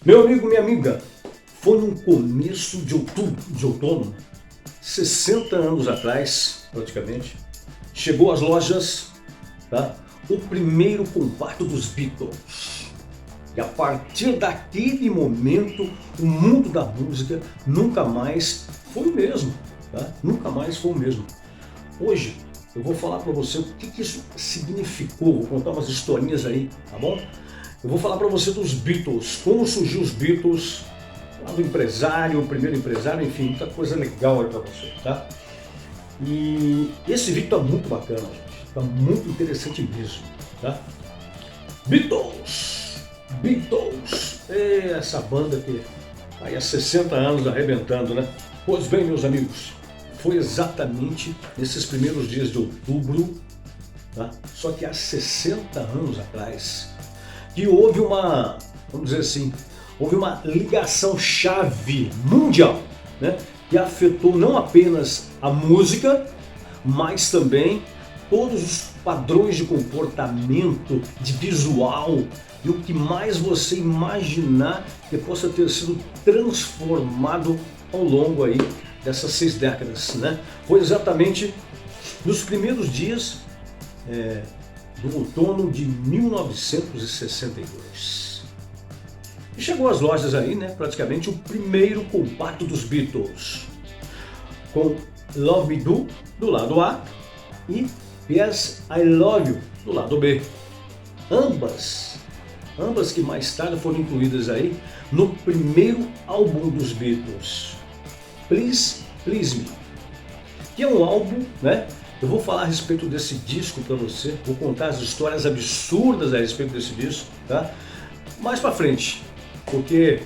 Meu amigo, minha amiga, foi no começo de outubro, de outono, 60 anos atrás, praticamente, chegou às lojas, tá, o primeiro compacto dos Beatles. E a partir daquele momento, o mundo da música nunca mais foi o mesmo, tá? Nunca mais foi o mesmo. Hoje eu vou falar para você o que isso significou, vou contar umas historinhas aí, tá bom? Eu vou falar para você dos Beatles, como surgiu os Beatles, lá do empresário, o primeiro empresário, enfim, muita coisa legal aí para você, tá? E esse vídeo tá muito bacana, gente, tá muito interessante mesmo, tá? Beatles, essa banda que tá aí há 60 anos arrebentando, né? Pois bem, meus amigos, foi exatamente nesses primeiros dias de outubro, tá? Só que há 60 anos atrás, que houve uma, vamos dizer assim, houve uma ligação chave mundial, né? Que afetou não apenas a música, mas também todos os padrões de comportamento, de visual e o que mais você imaginar que possa ter sido transformado ao longo aí dessas 6 décadas, né? Foi exatamente nos primeiros dias do outono de 1962. E chegou às lojas aí, né, praticamente o primeiro compacto dos Beatles, com Love Me Do do lado A e Yes, I Love You do lado B. Ambas que mais tarde foram incluídas aí no primeiro álbum dos Beatles, Please Please Me, que é um álbum, né? Eu vou falar a respeito desse disco para você, vou contar as histórias absurdas a respeito desse disco, tá? Mais para frente, porque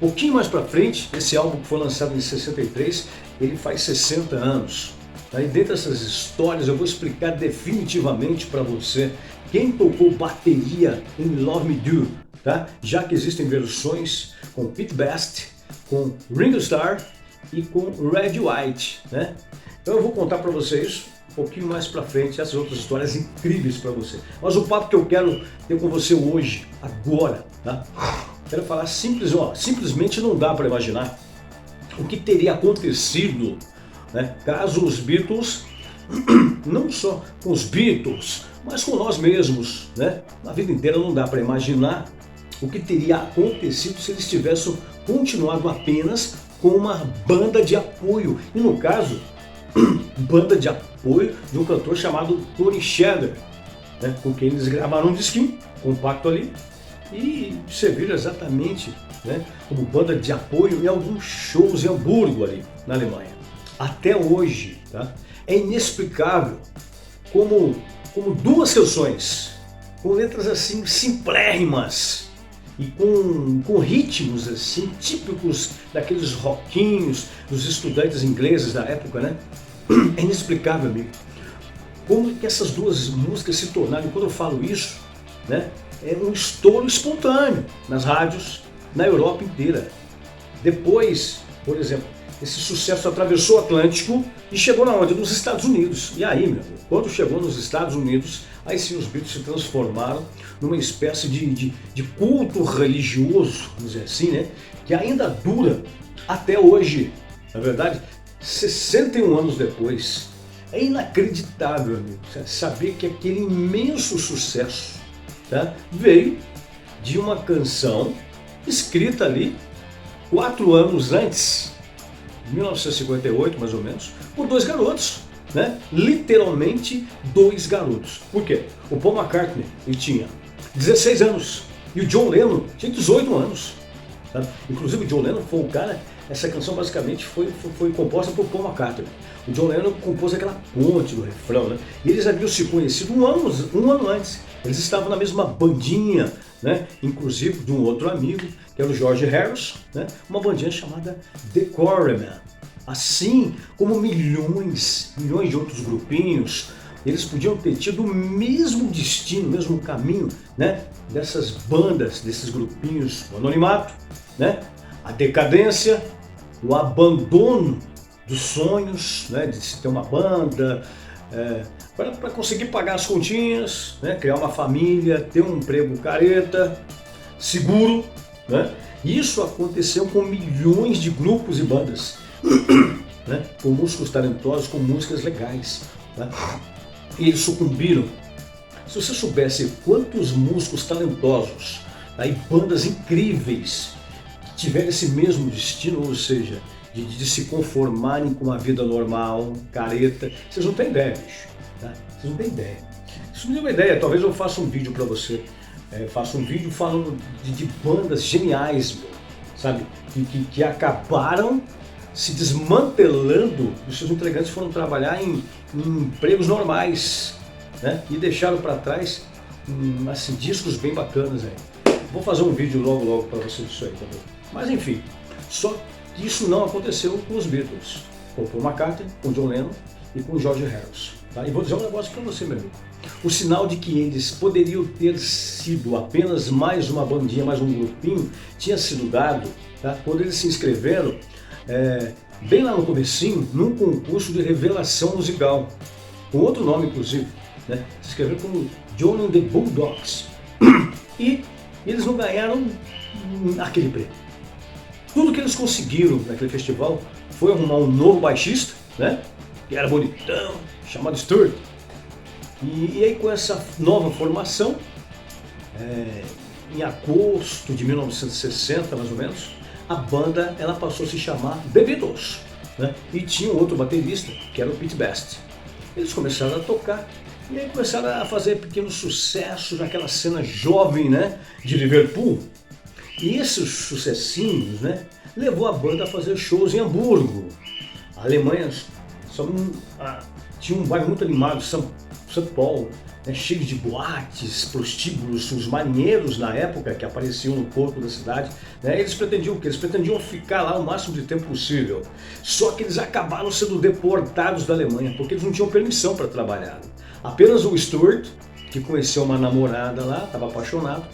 um pouquinho mais para frente, esse álbum que foi lançado em 63, ele faz 60 anos. Tá? E dentro dessas histórias eu vou explicar definitivamente para você quem tocou bateria em Love Me Do, tá? Já que existem versões com Pete Best, com Ringo Starr e com Red White, né? Então eu vou contar para vocês um pouquinho mais para frente essas outras histórias incríveis para você. Mas o papo que eu quero ter com você hoje, agora, tá? Quero falar simplesmente não dá para imaginar o que teria acontecido, né, caso os Beatles, não só com os Beatles, mas com nós mesmos, né? Na vida inteira não dá para imaginar o que teria acontecido se eles tivessem continuado apenas com uma banda de apoio. E no caso, banda de apoio de um cantor chamado Tony Shader, né, com quem eles gravaram um disquinho compacto ali e serviram exatamente, né, como banda de apoio em alguns shows em Hamburgo ali na Alemanha. Até hoje, tá, é inexplicável como duas canções com letras assim simplérrimas e com ritmos assim típicos daqueles rockinhos dos estudantes ingleses da época, né? É inexplicável, amigo, como que essas duas músicas se tornaram, e quando eu falo isso, né, é um estouro espontâneo nas rádios na Europa inteira. Depois, por exemplo, esse sucesso atravessou o Atlântico e chegou na onde? Nos Estados Unidos. E aí, meu amigo, quando chegou nos Estados Unidos, aí sim os Beatles se transformaram numa espécie de culto religioso, vamos dizer assim, né, que ainda dura até hoje. Na verdade, 61 anos depois, é inacreditável, amigo, saber que aquele imenso sucesso, tá, veio de uma canção escrita ali 4 anos antes, 1958 mais ou menos, por 2 garotos, né? Literalmente 2 garotos. Por quê? O Paul McCartney ele tinha 16 anos e o John Lennon tinha 18 anos. Tá? Inclusive o John Lennon foi o cara, essa canção basicamente foi composta por Paul McCartney. O John Lennon compôs aquela ponte do refrão, né? E eles haviam se conhecido um ano antes. Eles estavam na mesma bandinha, né? Inclusive de um outro amigo, que era o George Harrison, né? Uma bandinha chamada The Quarrymen. Assim como milhões de outros grupinhos, eles podiam ter tido o mesmo destino, o mesmo caminho, né? Dessas bandas, desses grupinhos, o anonimato, né? A decadência, o abandono dos sonhos, né? De se ter uma banda, para conseguir pagar as continhas, né? Criar uma família, ter um emprego careta, seguro, né? Isso aconteceu com milhões de grupos e bandas, né? Com músicos talentosos, com músicas legais, né? E eles sucumbiram. Se você soubesse quantos músicos talentosos, tá? E bandas incríveis tiveram esse mesmo destino, ou seja, de se conformarem com uma vida normal, careta, vocês não têm ideia, bicho. Tá? Vocês não têm ideia. Isso me deu uma ideia, talvez eu faça um vídeo para você. Faço um vídeo falando de bandas geniais, meu, sabe? Que acabaram se desmantelando, os seus integrantes foram trabalhar em empregos normais, né? E deixaram para trás assim, discos bem bacanas aí. Vou fazer um vídeo logo para você disso aí, tá bom? Mas enfim, só que isso não aconteceu com os Beatles, com Paul McCartney, com John Lennon e com George Harrison. Tá? E vou dizer um negócio para você, meu amigo. O sinal de que eles poderiam ter sido apenas mais uma bandinha, mais um grupinho, tinha sido dado, tá? Quando eles se inscreveram, bem lá no comecinho, num concurso de revelação musical, com outro nome inclusive, né? Se inscreveram como John and the Bulldogs. E eles não ganharam aquele prêmio. Tudo que eles conseguiram naquele festival foi arrumar um novo baixista, né? Que era bonitão, chamado Stuart. E aí com essa nova formação, em agosto de 1960 mais ou menos, a banda ela passou a se chamar The Beatles, né? E tinha um outro baterista que era o Pete Best. Eles começaram a tocar e aí começaram a fazer pequenos sucessos naquela cena jovem, né, de Liverpool. E esses sucessinhos, né, levou a banda a fazer shows em Hamburgo. A Alemanha tinha um bairro muito animado, São Paulo, né, cheio de boates, prostíbulos, os marinheiros na época que apareciam no corpo da cidade, né, eles pretendiam o quê? Eles pretendiam ficar lá o máximo de tempo possível. Só que eles acabaram sendo deportados da Alemanha, porque eles não tinham permissão para trabalhar. Apenas o Stuart, que conheceu uma namorada lá, estava apaixonado,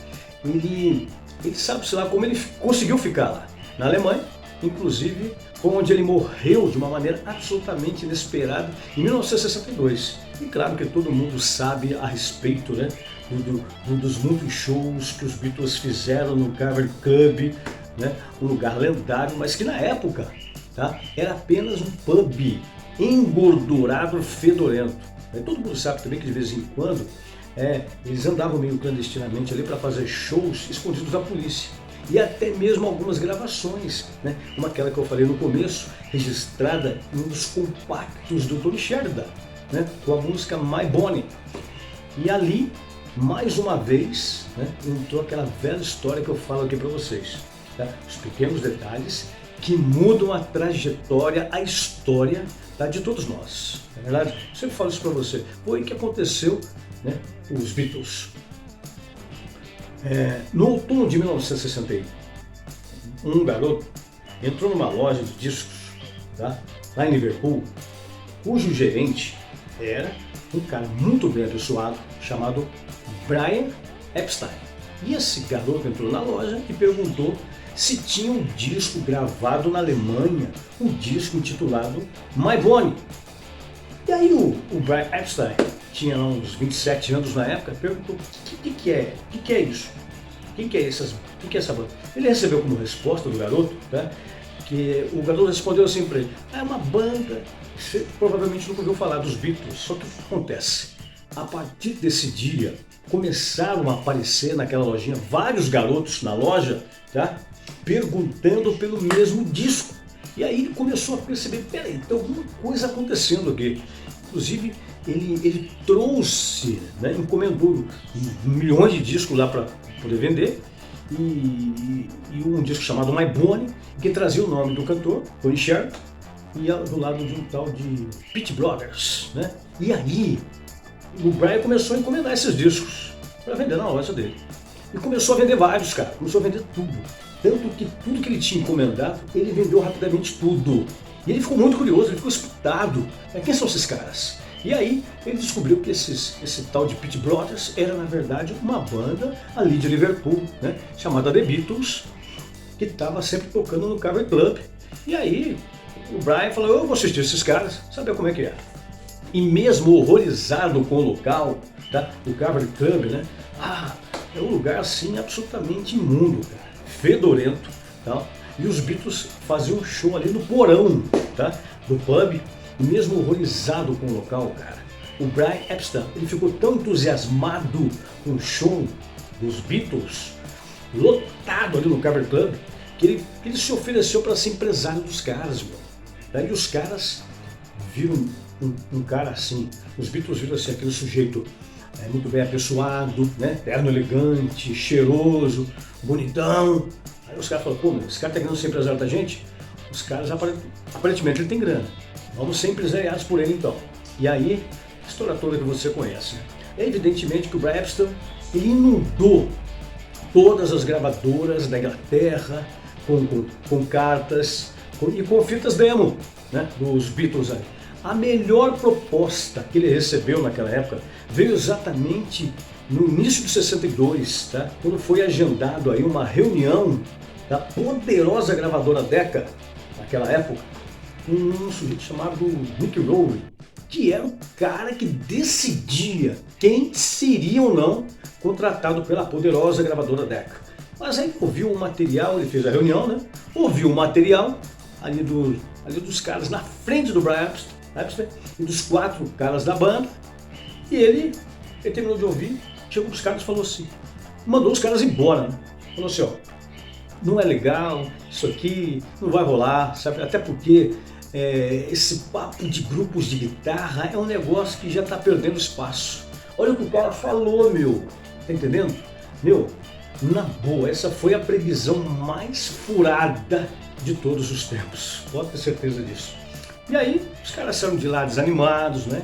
ele sabe-se lá como ele conseguiu ficar lá, na Alemanha, inclusive foi onde ele morreu de uma maneira absolutamente inesperada em 1962. E claro que todo mundo sabe a respeito, né, dos muitos shows que os Beatles fizeram no Cavern Club, né, um lugar lendário, mas que na época, tá, era apenas um pub engordurado, fedorento. Todo mundo sabe também que de vez em quando eles andavam meio clandestinamente ali para fazer shows escondidos da polícia. E até mesmo algumas gravações, né? Como aquela que eu falei no começo, registrada em um dos compactos do Tony Sheridan, né? Com a música My Bonnie. E ali, mais uma vez, né, entrou aquela velha história que eu falo aqui para vocês. Tá? Os pequenos detalhes que mudam a trajetória, a história, tá, de todos nós. Na verdade, eu sempre falo isso para você. Foi o que aconteceu, né, com os Beatles. No outono de 1961, um garoto entrou numa loja de discos, tá, lá em Liverpool, cujo gerente era um cara muito bem apessoado chamado Brian Epstein. E esse garoto entrou na loja e perguntou se tinha um disco gravado na Alemanha, um disco intitulado My Bonnie. E aí o Brian Epstein, tinha uns 27 anos na época, perguntou o que é isso? O que é essa banda? Ele recebeu como resposta do garoto, tá, que o garoto respondeu assim para ele: é uma banda, você provavelmente nunca ouviu falar dos Beatles. Só que o que acontece? A partir desse dia, começaram a aparecer naquela lojinha vários garotos na loja, tá, perguntando pelo mesmo disco. E aí ele começou a perceber, peraí, tem alguma coisa acontecendo aqui. Inclusive, ele trouxe, né, encomendou milhões de discos lá para poder vender, e um disco chamado My Bonnie, que trazia o nome do cantor, Tony Sheridan, e do lado de um tal de Pete Brothers, né? E aí o Brian começou a encomendar esses discos para vender na loja dele. E começou a vender vários, cara, começou a vender tudo. Tanto que tudo que ele tinha encomendado, ele vendeu rapidamente tudo. E ele ficou muito curioso, ele ficou espantado. Quem são esses caras? E aí ele descobriu que esse tal de Pete Brothers era na verdade uma banda ali de Liverpool, né, chamada The Beatles, que estava sempre tocando no Cavern Club. E aí o Brian falou: eu vou assistir esses caras, saber como é que é. E mesmo horrorizado com o local, tá, o Cavern Club, né, é um lugar assim absolutamente imundo, cara, fedorento, Tal, e os Beatles faziam um show ali no porão, tá, do pub, e mesmo horrorizado com o local, cara, o Brian Epstein, ele ficou tão entusiasmado com o show dos Beatles, lotado ali no Cavern Club, que ele se ofereceu para ser empresário dos caras, meu. Daí os caras viram um cara assim, os Beatles viram assim, aquele sujeito muito bem apessoado, né, terno elegante, cheiroso, bonitão. Aí os caras falaram, pô, meu, esse cara tá querendo ser empresário da gente? Os caras, aparentemente, ele tem grana. Vamos ser empresariados por ele então. E aí, a história toda que você conhece, né? É evidentemente que o Brian Epstein, ele inundou todas as gravadoras da Inglaterra com cartas e com fitas demo, né, dos Beatles aí. A melhor proposta que ele recebeu naquela época veio exatamente no início de 62, tá? Quando foi agendado aí uma reunião da poderosa gravadora Decca, naquela época, com um sujeito chamado Nick Lowe, que era o cara que decidia quem seria ou não contratado pela poderosa gravadora Decca. Mas aí ouviu o material, ele fez a reunião, né? Ouviu o material ali dos caras na frente do Brian Epstein e dos 4 caras da banda, e ele terminou de ouvir, chegou para os caras e falou assim, mandou os caras embora, né? Falou assim, ó, não é legal, isso aqui não vai rolar, sabe? Até porque esse papo de grupos de guitarra é um negócio que já está perdendo espaço. Olha o que o cara falou, meu, tá entendendo? Meu, na boa, essa foi a previsão mais furada de todos os tempos, pode ter certeza disso. E aí, os caras saíram de lá desanimados, né?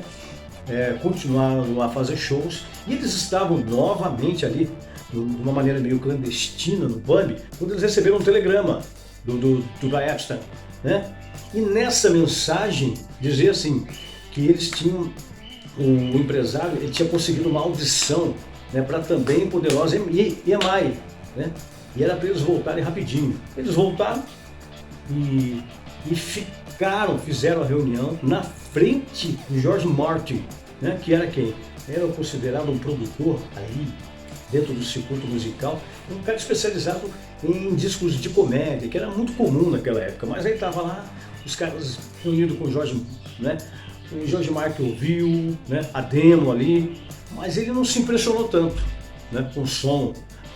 Continuaram a fazer shows, e eles estavam novamente ali, de uma maneira meio clandestina no pub, quando eles receberam um telegrama do Brian Epstein, né? E nessa mensagem dizia assim, que eles tinham, o empresário, ele tinha conseguido uma audição, né, para também poderosa EMI, né? E era para eles voltarem rapidinho. Eles voltaram e fizeram a reunião na frente de George Martin, né, que era quem? Era considerado um produtor ali dentro do circuito musical, um cara especializado em discos de comédia, que era muito comum naquela época, mas aí estava lá, os caras reunidos com o George, né? O George Martin ouviu, né, a demo ali, mas ele não se impressionou tanto, né, com o som,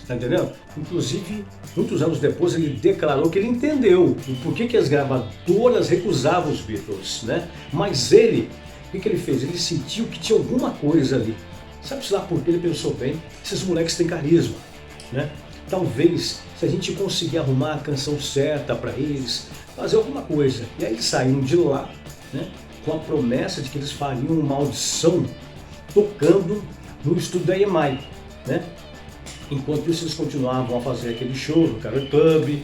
tá entendendo? Inclusive, muitos anos depois ele declarou que ele entendeu o porquê que as gravadoras recusavam os Beatles, né? Mas ele, o que ele fez? Ele sentiu que tinha alguma coisa ali. Sabe-se lá por que ele pensou bem? Esses moleques têm carisma, né? Talvez, se a gente conseguir arrumar a canção certa para eles, fazer alguma coisa. E aí eles saíram de lá, né, com a promessa de que eles fariam uma audição tocando no estúdio da EMI, né? Enquanto isso, eles continuavam a fazer aquele show no Cavern Club,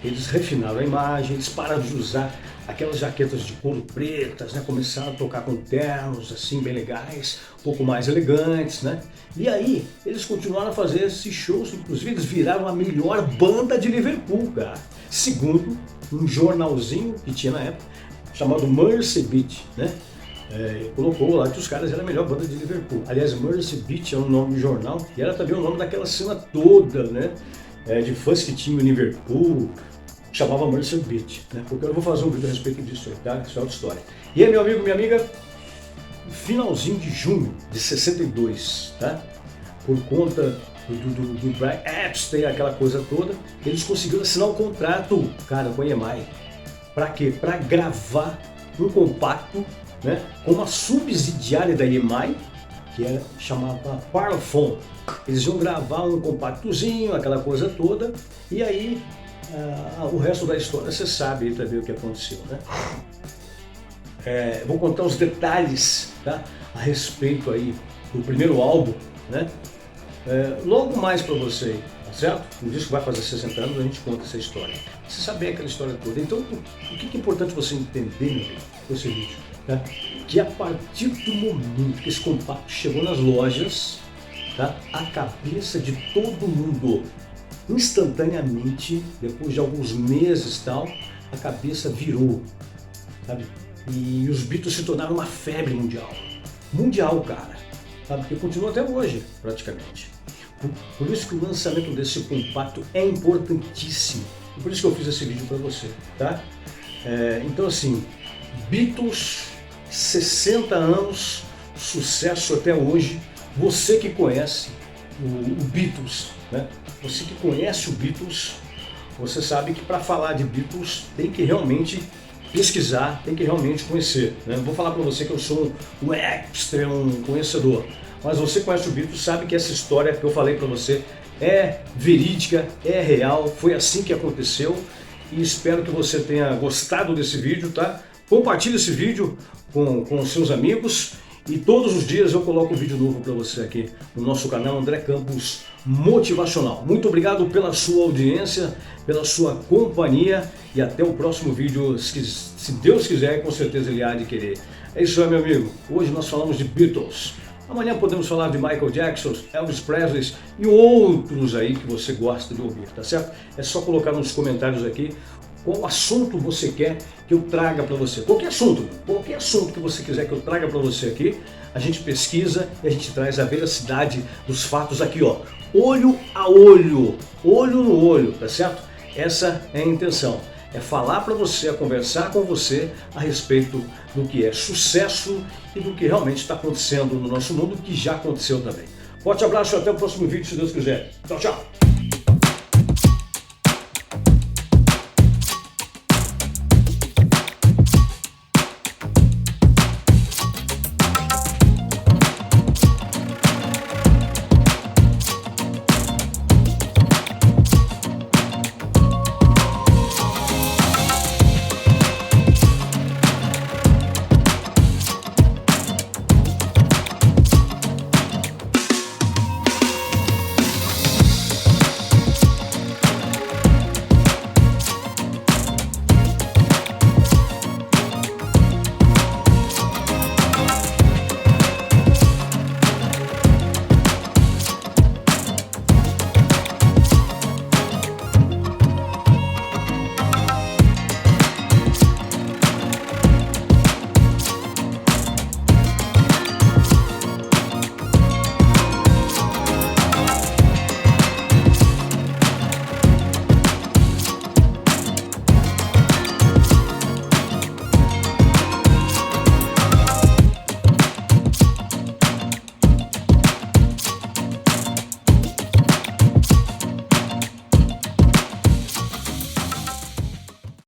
eles refinaram a imagem, eles pararam de usar aquelas jaquetas de couro pretas, né? Começaram a tocar com ternos assim bem legais, um pouco mais elegantes, né? E aí eles continuaram a fazer esses shows, inclusive eles viraram a melhor banda de Liverpool, cara, segundo um jornalzinho que tinha na época chamado Mercy Beat, né? Colocou lá que os caras eram a melhor banda de Liverpool. Aliás, Mercy Beat é um nome de jornal e era também o nome daquela cena toda, né, de fãs que tinham em Liverpool, chamava Mercy Beat, né? Porque eu vou fazer um vídeo a respeito disso aí, tá? Isso é outra história. E aí, meu amigo, minha amiga, finalzinho de junho de 62, tá? Por conta do Brian Epstein, aquela coisa toda, eles conseguiram assinar um contrato, cara, com a EMI. Pra quê? Pra gravar um compacto, né, com uma subsidiária da EMI, que era chamada Parlophone. Eles iam gravar um compactozinho, aquela coisa toda, e aí o resto da história você sabe aí também o que aconteceu, né? Vou contar os detalhes, tá, a respeito aí do primeiro álbum, né? Logo mais para você, tá certo? O disco vai fazer 60 anos, a gente conta essa história. Você saber aquela história toda. Então, o que é importante você entender, meu amigo, com esse vídeo? Tá? Que a partir do momento que esse compacto chegou nas lojas, tá, a cabeça de todo mundo, instantaneamente, depois de alguns meses e tal, a cabeça virou, sabe? E os Beatles se tornaram uma febre mundial. Mundial, cara. Sabe? Porque continua até hoje, praticamente. Por isso que o lançamento desse compacto é importantíssimo. E por isso que eu fiz esse vídeo para você, tá? Então assim, Beatles, 60 anos, sucesso até hoje. Você que conhece o Beatles, né? Você que conhece o Beatles, você sabe que para falar de Beatles tem que realmente pesquisar, tem que realmente conhecer, né? Não vou falar para você que eu sou um expert, um conhecedor, mas você conhece o Beatles, sabe que essa história que eu falei para você é verídica, é real, foi assim que aconteceu, e espero que você tenha gostado desse vídeo, tá? Compartilhe esse vídeo com seus amigos. E todos os dias eu coloco um vídeo novo para você aqui no nosso canal André Campos Motivacional. Muito obrigado pela sua audiência, pela sua companhia e até o próximo vídeo, se Deus quiser, com certeza ele há de querer. É isso aí, meu amigo. Hoje nós falamos de Beatles. Amanhã podemos falar de Michael Jackson, Elvis Presley e outros aí que você gosta de ouvir, tá certo? É só colocar nos comentários aqui qual assunto você quer que eu traga para você. Qualquer assunto que você quiser que eu traga para você aqui, a gente pesquisa e a gente traz a veracidade dos fatos aqui, ó. Olho a olho, olho no olho, tá certo? Essa é a intenção. É falar para você, é conversar com você a respeito do que é sucesso e do que realmente está acontecendo no nosso mundo, que já aconteceu também. Forte abraço e até o próximo vídeo, se Deus quiser. Tchau, tchau!